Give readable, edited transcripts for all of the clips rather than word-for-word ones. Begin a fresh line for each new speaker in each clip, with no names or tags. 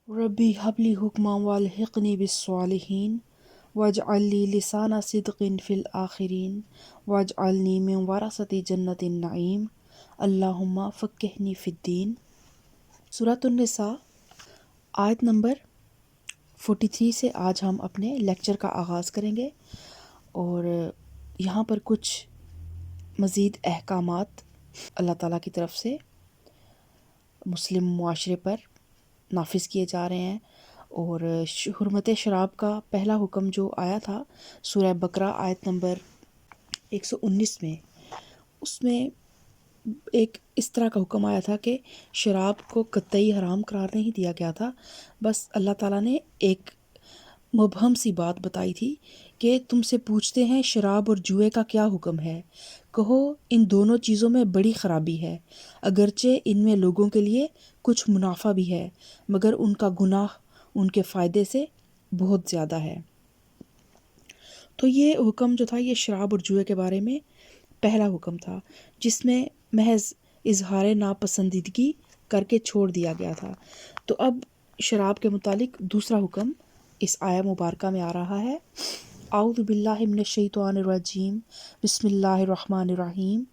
ربی حبلی حکما والحقنی بالصالحین واجعل لی لسان صدق فی الآخرین واجعلنی من ورثۃ جنت النعیم اللہم فقہنی فی الدین۔ سورۃ النساء آیت نمبر 43 سے آج ہم اپنے لیکچر کا آغاز کریں گے، اور یہاں پر کچھ مزید احکامات اللہ تعالیٰ کی طرف سے مسلم معاشرے پر نافذ کیے جا رہے ہیں۔ اور حرمت شراب کا پہلا حکم جو آیا تھا سورہ بقرہ آیت نمبر 119 میں، اس میں ایک اس طرح کا حکم آیا تھا کہ شراب کو قطعی حرام قرار نہیں دیا گیا تھا، بس اللہ تعالیٰ نے ایک مبہم سی بات بتائی تھی کہ تم سے پوچھتے ہیں شراب اور جوئے کا کیا حکم ہے، کہو ان دونوں چیزوں میں بڑی خرابی ہے، اگرچہ ان میں لوگوں کے لیے کچھ منافع بھی ہے، مگر ان کا گناہ ان کے فائدے سے بہت زیادہ ہے۔ تو یہ حکم جو تھا یہ شراب اور جوئے کے بارے میں پہلا حکم تھا، جس میں محض اظہار ناپسندیدگی کر کے چھوڑ دیا گیا تھا۔ تو اب شراب کے متعلق دوسرا حکم اس آیہ مبارکہ میں آ رہا ہے۔ اعوذ باللہ من الشیطان الرجیم، بسم اللہ الرحمن الرحیم۔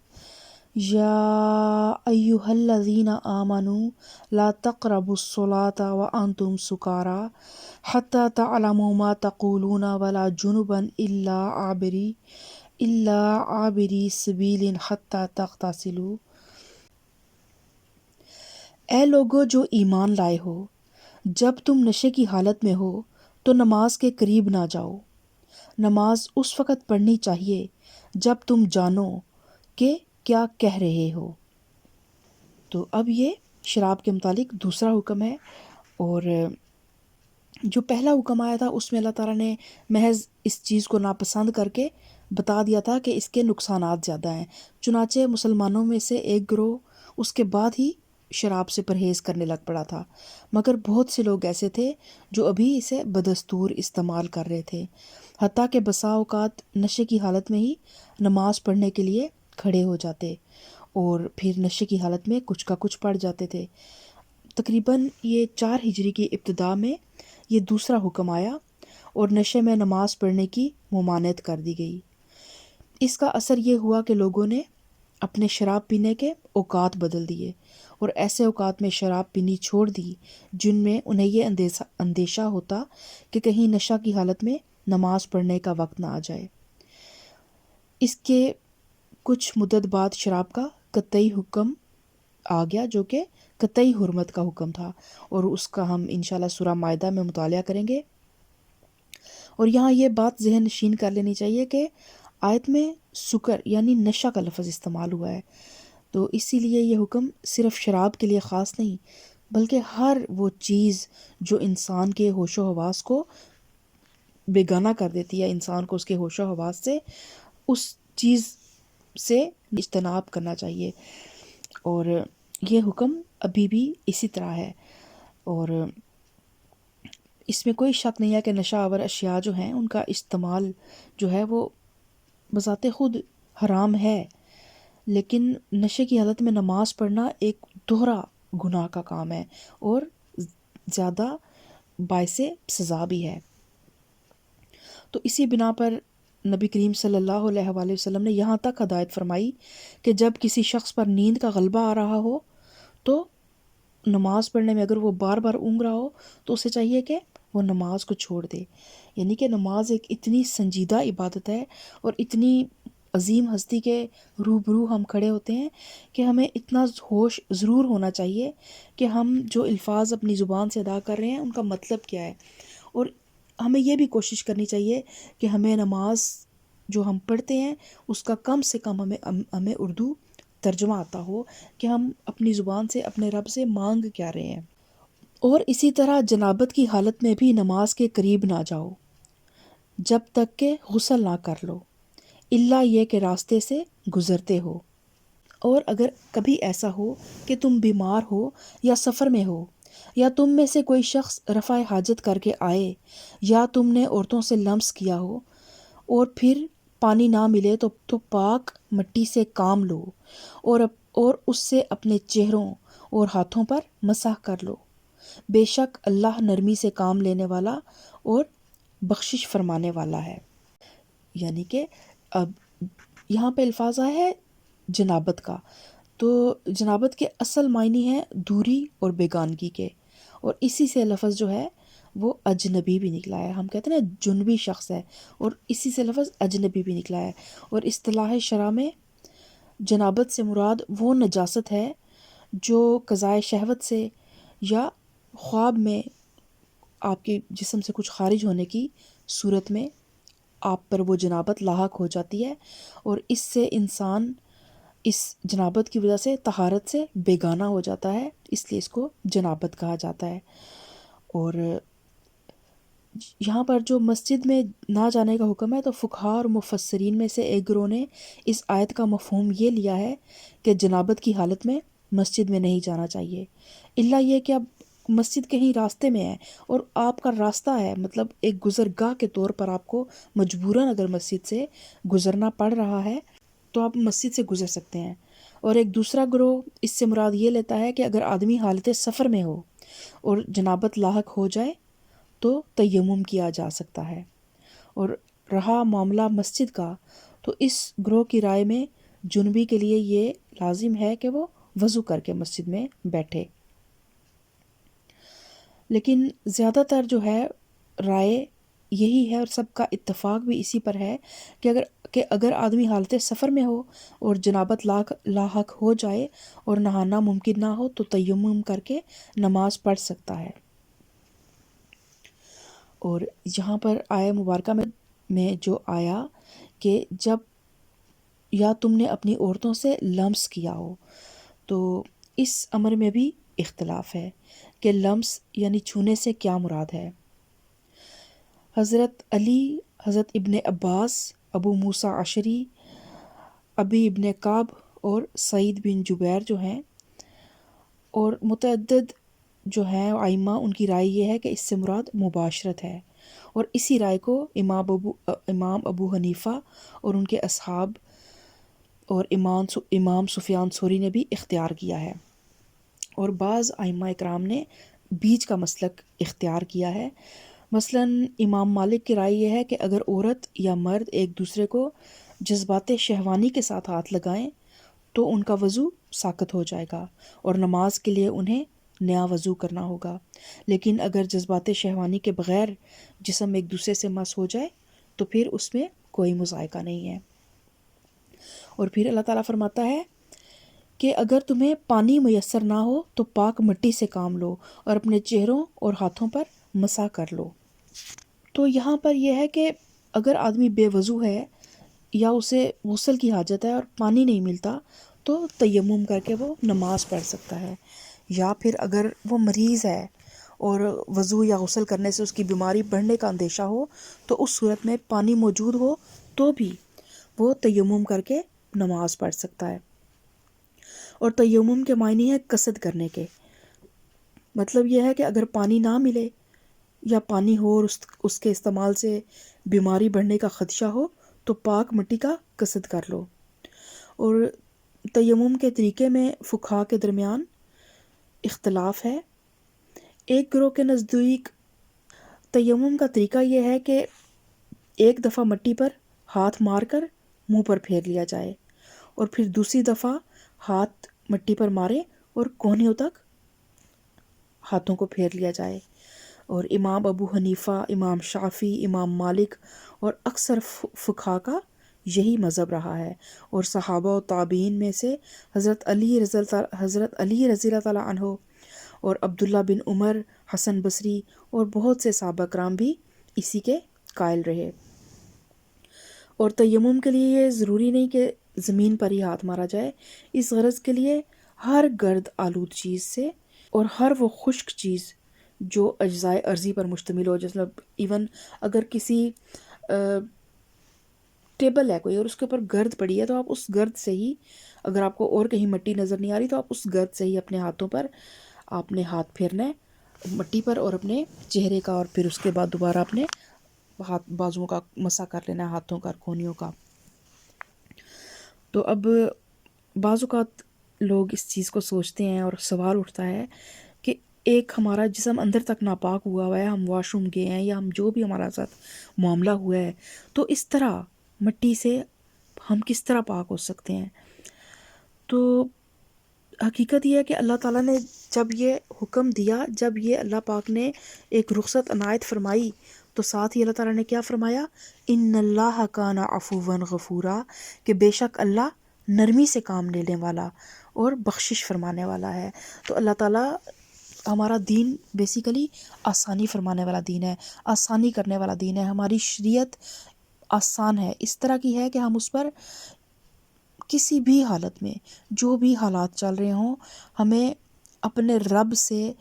یا ایہا الذین آمنوا لا تقربوا الصلاة وانتم سکارى حتی تعلموا ما تقولون ولا جنبا الا عابری سبیل حتی تغتسلوا۔ اے لوگو جو ایمان لائے ہو، جب تم نشے کی حالت میں ہو تو نماز کے قریب نہ جاؤ۔ نماز اس وقت پڑھنی چاہیے جب تم جانو کہ کیا کہہ رہے ہو۔ تو اب یہ شراب کے متعلق دوسرا حکم ہے، اور جو پہلا حکم آیا تھا اس میں اللہ تعالیٰ نے محض اس چیز کو ناپسند کر کے بتا دیا تھا کہ اس کے نقصانات زیادہ ہیں، چنانچہ مسلمانوں میں سے ایک گروہ اس کے بعد ہی شراب سے پرہیز کرنے لگ پڑا تھا، مگر بہت سے لوگ ایسے تھے جو ابھی اسے بدستور استعمال کر رہے تھے، حتیٰ کہ بسا اوقات نشے کی حالت میں ہی نماز پڑھنے کے لیے کھڑے ہو جاتے اور پھر نشے کی حالت میں کچھ کا کچھ پڑھ جاتے تھے۔ تقریباً یہ 4 ہجری کی ابتدا میں یہ دوسرا حکم آیا اور نشے میں نماز پڑھنے کی ممانعت کر دی گئی۔ اس کا اثر یہ ہوا کہ لوگوں نے اپنے شراب پینے کے اوقات بدل دیے اور ایسے اوقات میں شراب پینی چھوڑ دی جن میں انہیں یہ اندیشہ ہوتا کہ کہیں نشہ کی حالت میں نماز پڑھنے کا وقت نہ آ جائے۔ اس کے کچھ مدت بعد شراب کا قطعی حکم آ گیا جو کہ قطعی حرمت کا حکم تھا، اور اس کا ہم انشاءاللہ سورہ مائدہ میں مطالعہ کریں گے۔ اور یہاں یہ بات ذہن نشین کر لینی چاہیے کہ آیت میں سکر یعنی نشہ کا لفظ استعمال ہوا ہے، تو اسی لیے یہ حکم صرف شراب کے لیے خاص نہیں، بلکہ ہر وہ چیز جو انسان کے ہوش و حواس کو بیگانہ کر دیتی ہے، انسان کو اس کے ہوش و حواس سے اس چیز سے اجتناب کرنا چاہیے، اور یہ حکم ابھی بھی اسی طرح ہے۔ اور اس میں کوئی شک نہیں ہے کہ نشہ آور اشیاء جو ہیں ان کا استعمال جو ہے وہ بذات خود حرام ہے، لیکن نشے کی حالت میں نماز پڑھنا ایک دوہرا گناہ کا کام ہے اور زیادہ باعث سزا بھی ہے۔ تو اسی بنا پر نبی کریم صلی اللہ علیہ وآلہ وسلم نے یہاں تک ہدایت فرمائی کہ جب کسی شخص پر نیند کا غلبہ آ رہا ہو تو نماز پڑھنے میں اگر وہ بار بار اونگ رہا ہو تو اسے چاہیے کہ وہ نماز کو چھوڑ دے، یعنی کہ نماز ایک اتنی سنجیدہ عبادت ہے اور اتنی عظیم ہستی کے روبرو ہم کھڑے ہوتے ہیں کہ ہمیں اتنا ہوش ضرور ہونا چاہیے کہ ہم جو الفاظ اپنی زبان سے ادا کر رہے ہیں ان کا مطلب کیا ہے، اور ہمیں یہ بھی کوشش کرنی چاہیے کہ ہمیں نماز جو ہم پڑھتے ہیں اس کا کم سے کم ہمیں اردو ترجمہ آتا ہو کہ ہم اپنی زبان سے اپنے رب سے مانگ کیا رہے ہیں۔ اور اسی طرح جنابت کی حالت میں بھی نماز کے قریب نہ جاؤ جب تک کہ غسل نہ کر لو، الا یہ کہ راستے سے گزرتے ہو، اور اگر کبھی ایسا ہو کہ تم بیمار ہو یا سفر میں ہو، یا تم میں سے کوئی شخص رفع حاجت کر کے آئے، یا تم نے عورتوں سے لمس کیا ہو اور پھر پانی نہ ملے تو پاک مٹی سے کام لو اور اس سے اپنے چہروں اور ہاتھوں پر مسح کر لو، بے شک اللہ نرمی سے کام لینے والا اور بخشش فرمانے والا ہے۔ یعنی کہ اب یہاں پہ الفاظ آیا ہے جنابت کا، تو جنابت کے اصل معنی ہے دوری اور بیگانگی کے، اور اسی سے لفظ جو ہے وہ اجنبی بھی نکلا ہے۔ ہم کہتے ہیں نا جنبی شخص ہے، اور اسی سے لفظ اجنبی بھی نکلا ہے۔ اور اصطلاح شرع میں جنابت سے مراد وہ نجاست ہے جو قضائے شہوت سے یا خواب میں آپ کے جسم سے کچھ خارج ہونے کی صورت میں آپ پر وہ جنابت لاحق ہو جاتی ہے، اور اس سے انسان اس جنابت کی وجہ سے طہارت سے بیگانہ ہو جاتا ہے، اس لیے اس کو جنابت کہا جاتا ہے۔ اور یہاں پر جو مسجد میں نہ جانے کا حکم ہے، تو فقہا اور مفسرین میں سے ایک گروہ نے اس آیت کا مفہوم یہ لیا ہے کہ جنابت کی حالت میں مسجد میں نہیں جانا چاہیے، الا یہ کہ اب مسجد کہیں راستے میں ہے اور آپ کا راستہ ہے، مطلب ایک گزرگاہ کے طور پر آپ کو مجبوراً اگر مسجد سے گزرنا پڑ رہا ہے تو آپ مسجد سے گزر سکتے ہیں۔ اور ایک دوسرا گروہ اس سے مراد یہ لیتا ہے کہ اگر آدمی حالت سفر میں ہو اور جنابت لاحق ہو جائے تو تیمم کیا جا سکتا ہے۔ اور رہا معاملہ مسجد کا، تو اس گروہ کی رائے میں جنبی کے لیے یہ لازم ہے کہ وہ وضو کر کے مسجد میں بیٹھے۔ لیکن زیادہ تر جو ہے رائے یہی ہے، اور سب کا اتفاق بھی اسی پر ہے کہ اگر آدمی حالت سفر میں ہو اور جنابت لاحق ہو جائے اور نہانا ممکن نہ ہو تو تیمم کر کے نماز پڑھ سکتا ہے۔ اور یہاں پر آیہ مبارکہ میں جو آیا کہ جب یا تم نے اپنی عورتوں سے لمس کیا ہو، تو اس امر میں بھی اختلاف ہے کہ لمس یعنی چھونے سے کیا مراد ہے۔ حضرت علی، حضرت ابن عباس، ابو موسیٰ عشری، ابی ابن کعب اور سعید بن جبیر جو ہیں، اور متعدد جو ہیں ائمہ، ان کی رائے یہ ہے کہ اس سے مراد مباشرت ہے، اور اسی رائے کو امام ابو حنیفہ اور ان کے اصحاب اور امام سفیان ثوری نے بھی اختیار کیا ہے، اور بعض ائمہ اکرام نے بیچ کا مسلک اختیار کیا ہے۔ مثلاً امام مالک کی رائے یہ ہے کہ اگر عورت یا مرد ایک دوسرے کو جذبات شہوانی کے ساتھ ہاتھ لگائیں تو ان کا وضو ساقط ہو جائے گا اور نماز کے لیے انہیں نیا وضو کرنا ہوگا، لیکن اگر جذبات شہوانی کے بغیر جسم ایک دوسرے سے مس ہو جائے تو پھر اس میں کوئی مذائقہ نہیں ہے۔ اور پھر اللہ تعالیٰ فرماتا ہے کہ اگر تمہیں پانی میسر نہ ہو تو پاک مٹی سے کام لو اور اپنے چہروں اور ہاتھوں پر مسح کر لو۔ تو یہاں پر یہ ہے کہ اگر آدمی بے وضو ہے یا اسے غسل کی حاجت ہے اور پانی نہیں ملتا تو تیمم کر کے وہ نماز پڑھ سکتا ہے، یا پھر اگر وہ مریض ہے اور وضو یا غسل کرنے سے اس کی بیماری بڑھنے کا اندیشہ ہو تو اس صورت میں پانی موجود ہو تو بھی وہ تیمم کر کے نماز پڑھ سکتا ہے۔ اور تیمم کے معنی ہے قصد کرنے کے، مطلب یہ ہے کہ اگر پانی نہ ملے یا پانی ہو اور اس کے استعمال سے بیماری بڑھنے کا خدشہ ہو تو پاک مٹی کا قصد کر لو۔ اور تیمم کے طریقے میں فقہا کے درمیان اختلاف ہے۔ ایک گروہ کے نزدیک تیمم کا طریقہ یہ ہے کہ ایک دفعہ مٹی پر ہاتھ مار کر منہ پر پھیر لیا جائے اور پھر دوسری دفعہ ہاتھ مٹی پر مارے اور کونیوں تک ہاتھوں کو پھیر لیا جائے۔ اور امام ابو حنیفہ، امام شافعی، امام مالک اور اکثر فقہا کا یہی مذہب رہا ہے، اور صحابہ و تابعین میں سے حضرت علی رضی اللہ تعالیٰ عنہ اور عبداللہ بن عمر، حسن بصری اور بہت سے صحابہ کرام بھی اسی کے قائل رہے۔ اور تیمم کے لیے یہ ضروری نہیں کہ زمین پر ہی ہاتھ مارا جائے، اس غرض کے لیے ہر گرد آلود چیز سے اور ہر وہ خشک چیز جو اجزائے ارضی پر مشتمل ہو، جیسے ایون اگر کسی ٹیبل ہے کوئی اور اس کے اوپر گرد پڑی ہے تو آپ اس گرد سے ہی، اگر آپ کو اور کہیں مٹی نظر نہیں آ رہی تو آپ اس گرد سے ہی اپنے ہاتھوں پر آپ نے ہاتھ پھیرنا ہے مٹی پر، اور اپنے چہرے کا، اور پھر اس کے بعد دوبارہ اپنے ہاتھ بازوؤں کا مسح کر لینا ہے، ہاتھوں کا، کونیوں کا۔ تو اب بعض اوقات لوگ اس چیز کو سوچتے ہیں اور سوال اٹھتا ہے کہ ایک ہمارا جسم اندر تک ناپاک ہوا ہے، ہم واش روم گئے ہیں یا ہم جو بھی ہمارا ساتھ معاملہ ہوا ہے، تو اس طرح مٹی سے ہم کس طرح پاک ہو سکتے ہیں؟ تو حقیقت یہ ہے کہ اللہ تعالیٰ نے جب یہ حکم دیا، جب یہ اللہ پاک نے ایک رخصت عنایت فرمائی، تو ساتھ ہی اللہ تعالیٰ نے کیا فرمایا؟ ان اللہ کان عفوا غفورا، کہ بے شک اللہ نرمی سے کام لینے والا اور بخشش فرمانے والا ہے۔ تو اللہ تعالیٰ، ہمارا دین بیسیکلی آسانی فرمانے والا دین ہے، آسانی کرنے والا دین ہے۔ ہماری شریعت آسان ہے، اس طرح کی ہے کہ ہم اس پر کسی بھی حالت میں، جو بھی حالات چل رہے ہوں، ہمیں اپنے رب سے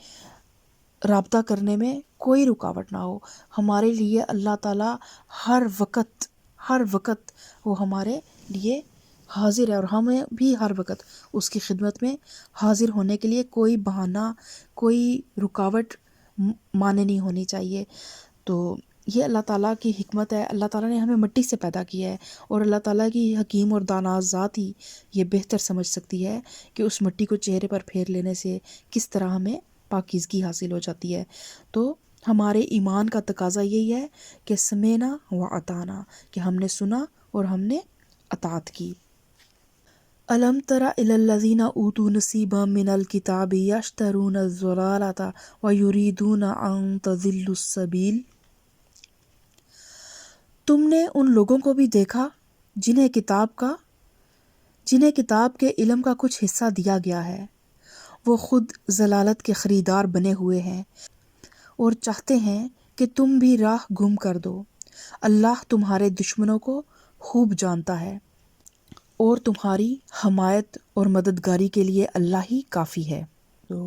رابطہ کرنے میں کوئی رکاوٹ نہ ہو۔ ہمارے لیے اللہ تعالیٰ ہر وقت وہ ہمارے لیے حاضر ہے، اور ہمیں بھی ہر وقت اس کی خدمت میں حاضر ہونے کے لیے کوئی بہانہ، کوئی رکاوٹ مانے نہیں ہونی چاہیے۔ تو یہ اللہ تعالیٰ کی حکمت ہے۔ اللہ تعالیٰ نے ہمیں مٹی سے پیدا کیا ہے، اور اللہ تعالیٰ کی حکیم اور دانا ذات ہی یہ بہتر سمجھ سکتی ہے کہ اس مٹی کو چہرے پر پھیر لینے سے کس طرح ہمیں پاکیزگی حاصل ہو جاتی ہے۔ تو ہمارے ایمان کا تقاضا یہی ہے کہ سمینا و اطانا، کہ ہم نے سنا اور ہم نے اطاعت کی۔ الم تر الی الذین اوتوا نصیبا من الکتاب یشترون الضلالۃ ویریدون ان تضلوا السبیل۔ تم نے ان لوگوں کو بھی دیکھا جنہیں کتاب کے علم کا کچھ حصہ دیا گیا ہے، وہ خود ضلالت کے خریدار بنے ہوئے ہیں اور چاہتے ہیں کہ تم بھی راہ گم کر دو۔ اللہ تمہارے دشمنوں کو خوب جانتا ہے، اور تمہاری حمایت اور مددگاری کے لیے اللہ ہی کافی ہے۔ تو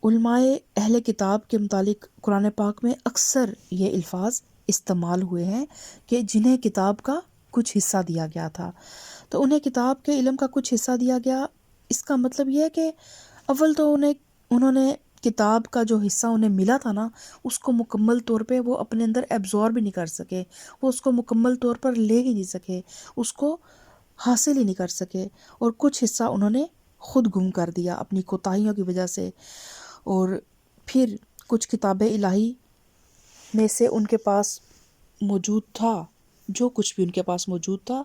علماء اہل کتاب کے متعلق قرآن پاک میں اکثر یہ الفاظ استعمال ہوئے ہیں کہ جنہیں کتاب کا کچھ حصہ دیا گیا تھا۔ تو انہیں کتاب کے علم کا کچھ حصہ دیا گیا، اس کا مطلب یہ ہے کہ اول تو انہوں نے کتاب کا جو حصہ انہیں ملا تھا نا، اس کو مکمل طور پہ وہ اپنے اندر ایبزورب بھی نہیں کر سکے، وہ اس کو مکمل طور پر لے ہی نہیں سکے، اس کو حاصل ہی نہیں کر سکے، اور کچھ حصہ انہوں نے خود گم کر دیا اپنی کوتاہیوں کی وجہ سے۔ اور پھر کچھ کتاب الہی میں سے ان کے پاس موجود تھا، جو کچھ بھی ان کے پاس موجود تھا،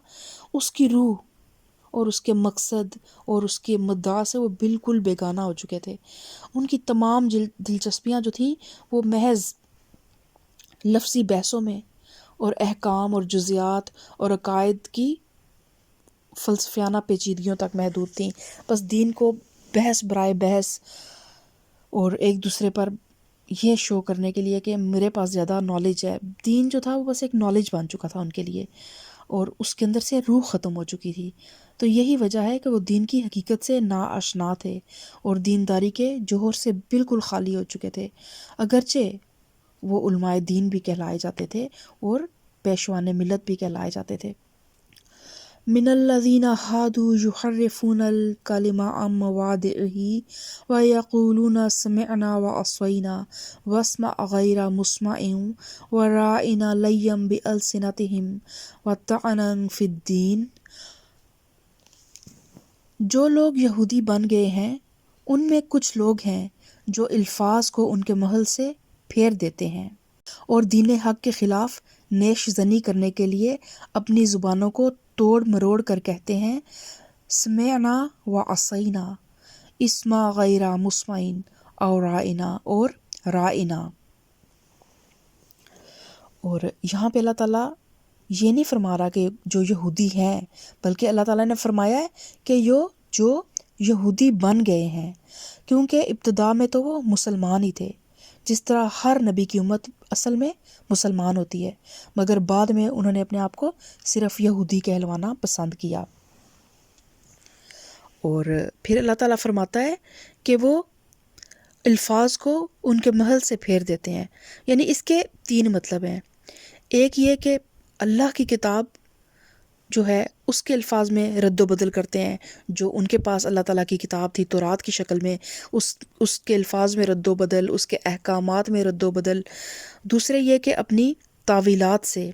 اس کی روح اور اس کے مقصد اور اس کے مدعا سے وہ بالکل بیگانہ ہو چکے تھے۔ ان کی تمام دلچسپیاں جو تھیں وہ محض لفظی بحثوں میں اور احکام اور جزیات اور عقائد کی فلسفیانہ پیچیدگیوں تک محدود تھیں۔ بس دین کو بحث برائے بحث اور ایک دوسرے پر یہ شو کرنے کے لیے کہ میرے پاس زیادہ نالج ہے، دین جو تھا وہ بس ایک نالج بن چکا تھا ان کے لیے، اور اس کے اندر سے روح ختم ہو چکی تھی۔ تو یہی وجہ ہے کہ وہ دین کی حقیقت سے ناآشنا تھے اور دینداری کے جوہر سے بالکل خالی ہو چکے تھے، اگرچہ وہ علماء دین بھی کہلائے جاتے تھے اور پیشوان ملت بھی کہلائے جاتے تھے۔ من الذین ہادوا یحرفون الکلم عن مواضعہ ویقولون سمعنا وعصینا واسمع غیر مسمع وراعنا لیا بألسنتہم وطعنا فی الدین۔ جو لوگ یہودی بن گئے ہیں ان میں کچھ لوگ ہیں جو الفاظ کو ان کے محل سے پھیر دیتے ہیں اور دین حق کے خلاف نیش زنی کرنے کے لیے اپنی زبانوں کو توڑ مروڑ کر کہتے ہیں سمعنا وعصینا، اسمع غیر مسمع اور رائنا۔ اور یہاں پہ اللہ تعالیٰ یہ نہیں فرما رہا کہ جو یہودی ہیں، بلکہ اللہ تعالیٰ نے فرمایا ہے کہ جو یہودی بن گئے ہیں، کیونکہ ابتدا میں تو وہ مسلمان ہی تھے، جس طرح ہر نبی کی امت اصل میں مسلمان ہوتی ہے، مگر بعد میں انہوں نے اپنے آپ کو صرف یہودی کہلوانا پسند کیا۔ اور پھر اللہ تعالیٰ فرماتا ہے کہ وہ الفاظ کو ان کے محل سے پھیر دیتے ہیں، یعنی اس کے تین مطلب ہیں۔ ایک یہ کہ اللہ کی کتاب جو ہے اس کے الفاظ میں رد و بدل کرتے ہیں، جو ان کے پاس اللہ تعالیٰ کی کتاب تھی تورات کی شکل میں، اس کے الفاظ میں رد و بدل، اس کے احکامات میں رد و بدل۔ دوسرے یہ کہ اپنی تعویلات سے،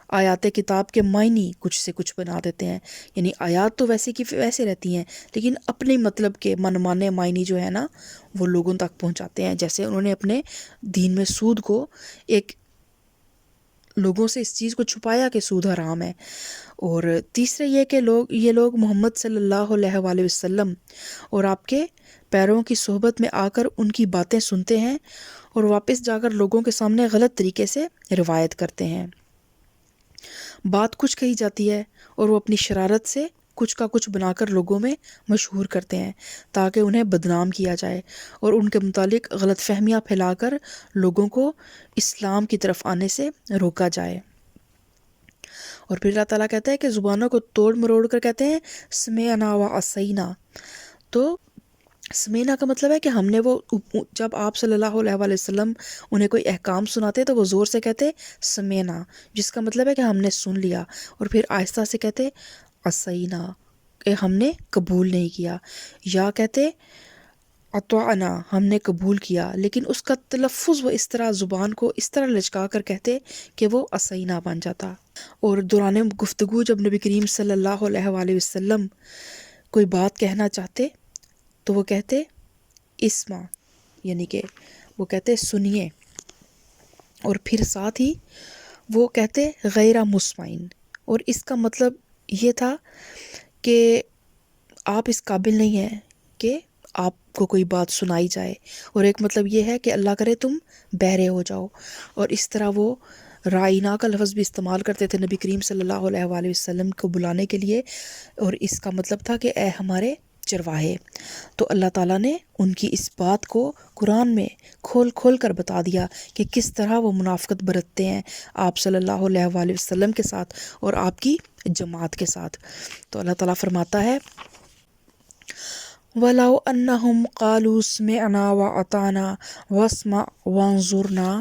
آیات کتاب کے معنی کچھ سے کچھ بنا دیتے ہیں، یعنی آیات تو ویسے کی ویسے رہتی ہیں لیکن اپنے مطلب کے من مانے معنی جو ہے نا وہ لوگوں تک پہنچاتے ہیں. جیسے انہوں نے اپنے دین میں سود کو ایک لوگوں سے اس چیز کو چھپایا کہ سود حرام ہے. اور تیسرے یہ کہ یہ لوگ محمد صلی اللہ علیہ وآلہ وسلم اور آپ کے پیروں کی صحبت میں آ کر ان کی باتیں سنتے ہیں اور واپس جا کر لوگوں کے سامنے غلط طریقے سے روایت کرتے ہیں. بات کچھ کہی جاتی ہے اور وہ اپنی شرارت سے کچھ کا کچھ بنا کر لوگوں میں مشہور کرتے ہیں تاکہ انہیں بدنام کیا جائے اور ان کے متعلق غلط فہمیاں پھیلا کر لوگوں کو اسلام کی طرف آنے سے روکا جائے. اور پھر اللہ تعالیٰ کہتا ہے کہ زبانوں کو توڑ مروڑ کر کہتے ہیں سمعنا و عصینا. تو سمینا کا مطلب ہے کہ ہم نے وہ جب آپ صلی اللہ علیہ وآلہ وسلم انہیں کوئی احکام سناتے تو وہ زور سے کہتے سمینا، جس کا مطلب ہے کہ ہم نے سن لیا. اور پھر آہستہ سے کہتے عصینا کہ ہم نے قبول نہیں کیا، یا کہتے اطعنا ہم نے قبول کیا، لیکن اس کا تلفظ وہ اس طرح زبان کو اس طرح لچکا کر کہتے کہ وہ عصینا بن جاتا. اور دوران گفتگو جب نبی کریم صلی اللہ علیہ وآلہ وسلم کوئی بات کہنا چاہتے تو وہ کہتے اسما، یعنی کہ وہ کہتے سنیے، اور پھر ساتھ ہی وہ کہتے غیر مسمعین. اور اس کا مطلب یہ تھا کہ آپ اس قابل نہیں ہیں کہ آپ کو کوئی بات سنائی جائے، اور ایک مطلب یہ ہے کہ اللہ کرے تم بہرے ہو جاؤ. اور اس طرح وہ رائنا کا لفظ بھی استعمال کرتے تھے نبی کریم صلی اللہ علیہ وآلہ وسلم کو بلانے کے لیے، اور اس کا مطلب تھا کہ اے ہمارے چرواہے. تو اللہ تعالیٰ نے ان کی اس بات کو قرآن میں کھول کھول کر بتا دیا کہ کس طرح وہ منافقت برتتے ہیں آپ صلی اللہ علیہ وآلہ وسلم کے ساتھ اور آپ کی جماعت کے ساتھ. تو اللہ تعالیٰ فرماتا ہے وَلَوْ أَنَّهُمْ قَالُوا اسْمِعْنَا وَأَطَعْنَا وَاسْمَعْ وَانظُرْنَا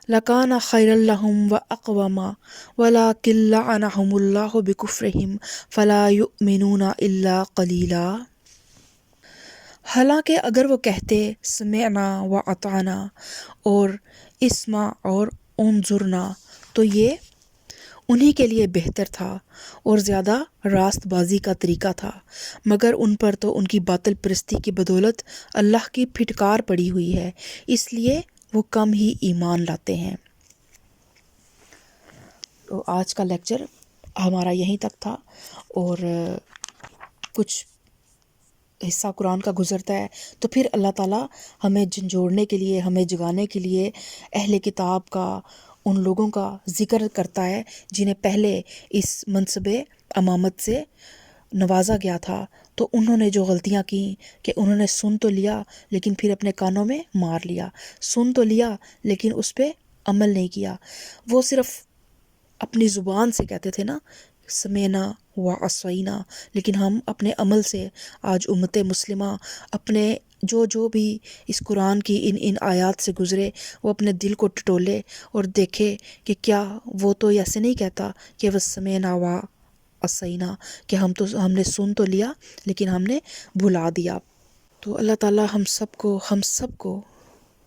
لَكَانَ خَيْرًا لَهُمْ وَأَقْوَمَ وَلَكِنْ لَعَنَهُمُ اللَّهُ بِكُفْرِهِمْ فَلَا يُؤْمِنُونَ إِلَّا قَلِيلًا. حالانکہ اگر وہ کہتے سمعنا و اطعنا اور اسمع اور انظرنا تو یہ انہی کے لیے بہتر تھا اور زیادہ راست بازی کا طریقہ تھا، مگر ان پر تو ان کی باطل پرستی کی بدولت اللہ کی پھٹکار پڑی ہوئی ہے، اس لیے وہ کم ہی ایمان لاتے ہیں. تو آج کا لیکچر ہمارا یہیں تک تھا، اور کچھ حصہ قرآن کا گزرتا ہے تو پھر اللہ تعالیٰ ہمیں جھنجھوڑنے کے لیے، ہمیں جگانے کے لیے اہل کتاب کا، ان لوگوں کا ذکر کرتا ہے جنہیں پہلے اس منصب امامت سے نوازا گیا تھا. تو انہوں نے جو غلطیاں کیں کہ انہوں نے سن تو لیا لیکن پھر اپنے کانوں میں مار لیا، سن تو لیا لیکن اس پہ عمل نہیں کیا. وہ صرف اپنی زبان سے کہتے تھے نا سمینا و عصینا، لیکن ہم اپنے عمل سے آج امت مسلمہ اپنے جو بھی اس قرآن کی ان آیات سے گزرے وہ اپنے دل کو ٹٹولے اور دیکھے کہ کیا وہ تو ایسے نہیں کہتا کہ وہ سمینا و عصینا، کہ ہم نے سن تو لیا لیکن ہم نے بھلا دیا. تو اللہ تعالیٰ ہم سب کو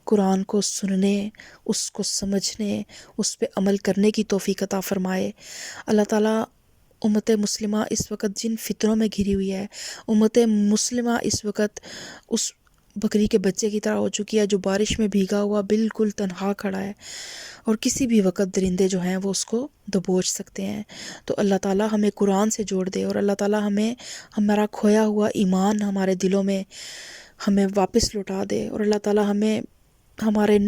قرآن کو سننے، اس کو سمجھنے، اس پہ عمل کرنے کی توفیق عطا فرمائے. اللہ تعالیٰ امت مسلمہ اس وقت جن فتنوں میں گھری ہوئی ہے، امت مسلمہ اس وقت اس بکری کے بچے کی طرح ہو چکی ہے جو بارش میں بھیگا ہوا بالکل تنہا کھڑا ہے، اور کسی بھی وقت درندے جو ہیں وہ اس کو دبوچ سکتے ہیں. تو اللہ تعالیٰ ہمیں قرآن سے جوڑ دے، اور اللہ تعالیٰ ہمیں ہمارا کھویا ہوا ایمان ہمارے دلوں میں ہمیں واپس لوٹا دے، اور اللہ تعالیٰ ہمیں ہمارے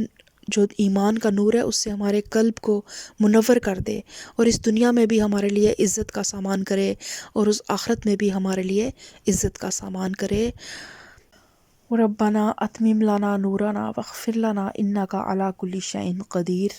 جو ایمان کا نور ہے اس سے ہمارے قلب کو منور کر دے، اور اس دنیا میں بھی ہمارے لیے عزت کا سامان کرے اور اس آخرت میں بھی ہمارے لیے عزت کا سامان کرے. ربنا اتمم لنا نورنا واغفر لنا انک علی کل شیء قدیر.